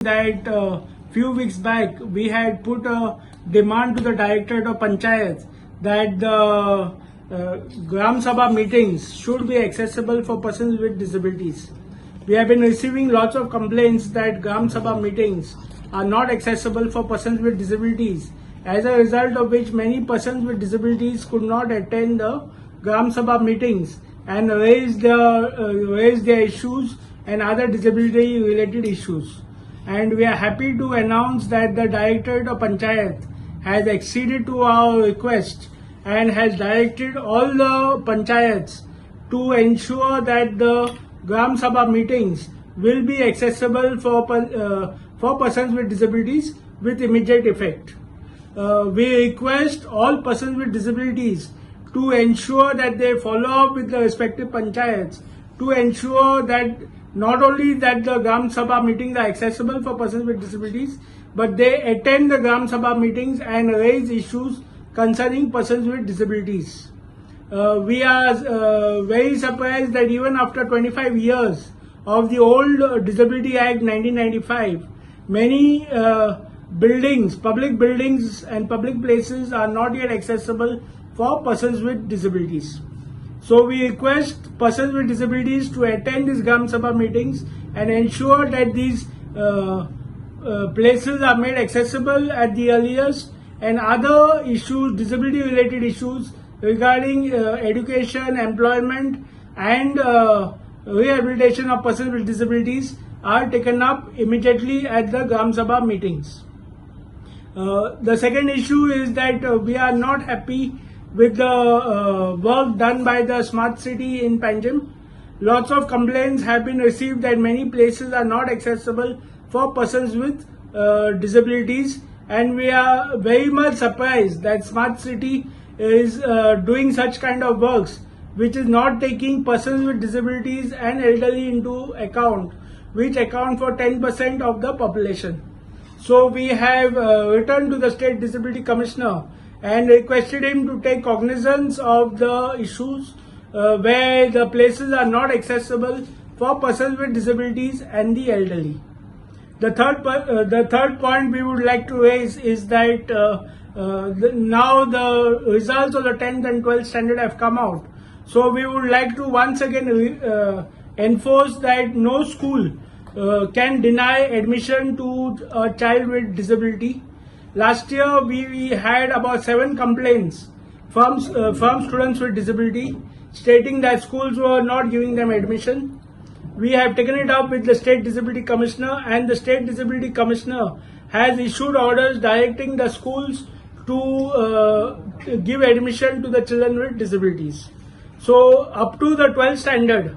that few weeks back we had put a demand to the Directorate of Panchayats that the Gram Sabha meetings should be accessible for persons with disabilities. We have been receiving lots of complaints that Gram Sabha meetings are not accessible for persons with disabilities, as a result of which many persons with disabilities could not attend the Gram Sabha meetings and raise their issues and other disability related issues. And we are happy to announce that the Directorate of Panchayat has acceded to our request and has directed all the panchayats to ensure that the Gram Sabha meetings will be accessible for persons with disabilities with immediate effect. We request all persons with disabilities to ensure that they follow up with the respective panchayats to ensure that not only that the Gram Sabha meetings are accessible for persons with disabilities, but they attend the Gram Sabha meetings and raise issues concerning persons with disabilities. We are very surprised that even after 25 years of the old Disability Act 1995, many buildings, public buildings and public places are not yet accessible for persons with disabilities. So we request persons with disabilities to attend these Gram Sabha meetings and ensure that these places are made accessible at the earliest, and other issues, disability related issues regarding education, employment and rehabilitation of persons with disabilities are taken up immediately at the Gram Sabha meetings. The second issue is that we are not happy with the work done by the Smart City in Panjim. Lots of complaints have been received that many places are not accessible for persons with disabilities, and we are very much surprised that Smart City is doing such kind of works which is not taking persons with disabilities and elderly into account, which account for 10% of the population. So we have returned to the State Disability Commissioner and requested him to take cognizance of the issues where the places are not accessible for persons with disabilities and the elderly. The third point we would like to raise is that now the results of the 10th and 12th standard have come out. So we would like to once again enforce that no school can deny admission to a child with disability. Last year we had about 7 complaints from students with disability stating that schools were not giving them admission. We have taken it up with the State Disability Commissioner, and the State Disability Commissioner has issued orders directing the schools to give admission to the children with disabilities. So up to the 12th standard,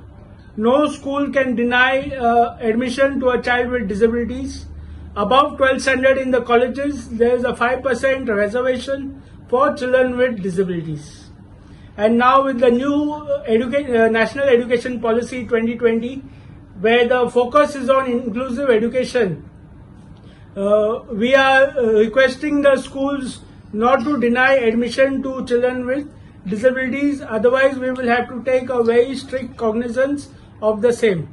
no school can deny admission to a child with disabilities. Above 12th standard in the colleges, there is a 5% reservation for children with disabilities. And now with the new National Education Policy 2020, where the focus is on inclusive education, we are requesting the schools not to deny admission to children with disabilities. Otherwise, we will have to take a very strict cognizance of the same.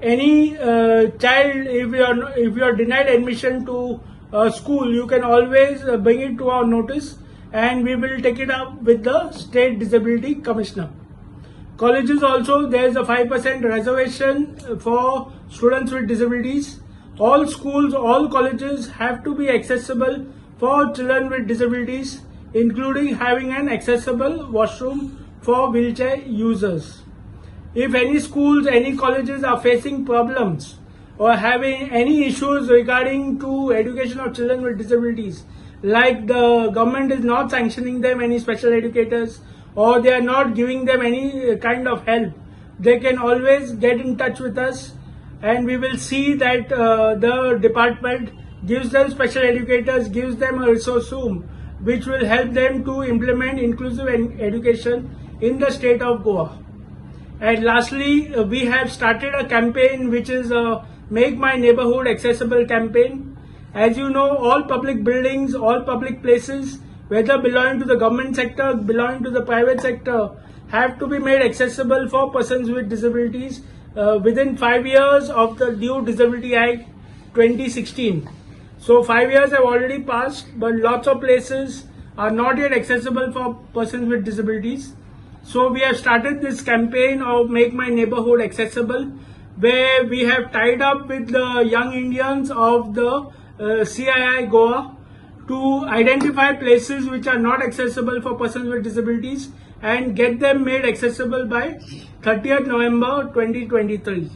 Any child, if you are denied admission to a school, you can always bring it to our notice, and we will take it up with the State Disability Commissioner. Colleges also, there is a 5% reservation for students with disabilities. All schools, all colleges have to be accessible for children with disabilities, including having an accessible washroom for wheelchair users. If any schools, any colleges are facing problems or having any issues regarding to education of children with disabilities, like the government is not sanctioning them any special educators, or they are not giving them any kind of help, they can always get in touch with us, and we will see that the department gives them special educators, gives them a resource room which will help them to implement inclusive education in the state of Goa. And lastly, we have started a campaign which is a Make My Neighborhood Accessible campaign. As you know, all public buildings, all public places, whether belonging to the government sector, belonging to the private sector, have to be made accessible for persons with disabilities within 5 years of the new Disability Act. 2016. So 5 years have already passed, but lots of places are not yet accessible for persons with disabilities. So we have started this campaign of Make My Neighborhood Accessible, where we have tied up with the young Indians of the CII Goa to identify places which are not accessible for persons with disabilities and get them made accessible by 30th November 2023.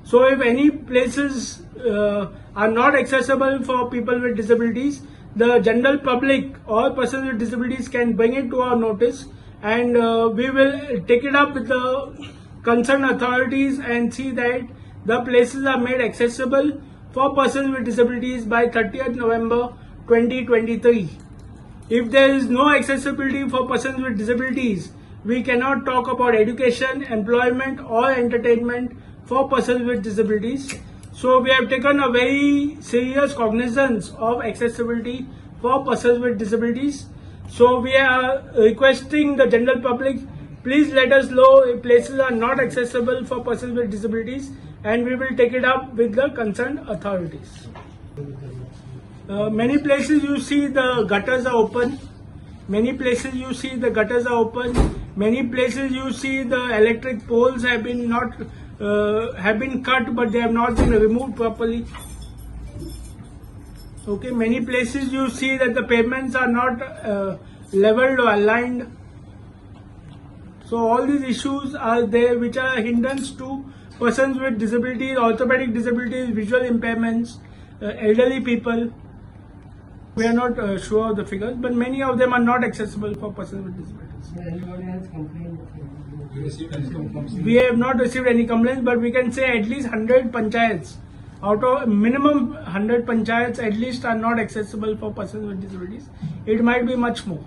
So if any places are not accessible for people with disabilities, the general public or persons with disabilities can bring it to our notice, and we will take it up with the concerned authorities and see that the places are made accessible for persons with disabilities by 30th November 2023. If there is no accessibility for persons with disabilities, we cannot talk about education, employment or entertainment for persons with disabilities. So we have taken a very serious cognizance of accessibility for persons with disabilities. So we are requesting the general public, please let us know if places are not accessible for persons with disabilities, and we will take it up with the concerned authorities. Many places you see the gutters are open. Many places you see the gutters are open. Many places you see the electric poles have been cut, but they have not been removed properly. Okay, many places you see that the pavements are not leveled or aligned. So all these issues are there which are a hindrance to persons with disabilities, orthopedic disabilities, visual impairments, elderly people. We are not sure of the figures, but many of them are not accessible for persons with disabilities. Anyone else complained? We have not received any complaints, but we can say at least 100 panchayats. Out of minimum 100 panchayats at least are not accessible for persons with disabilities. It might be much more.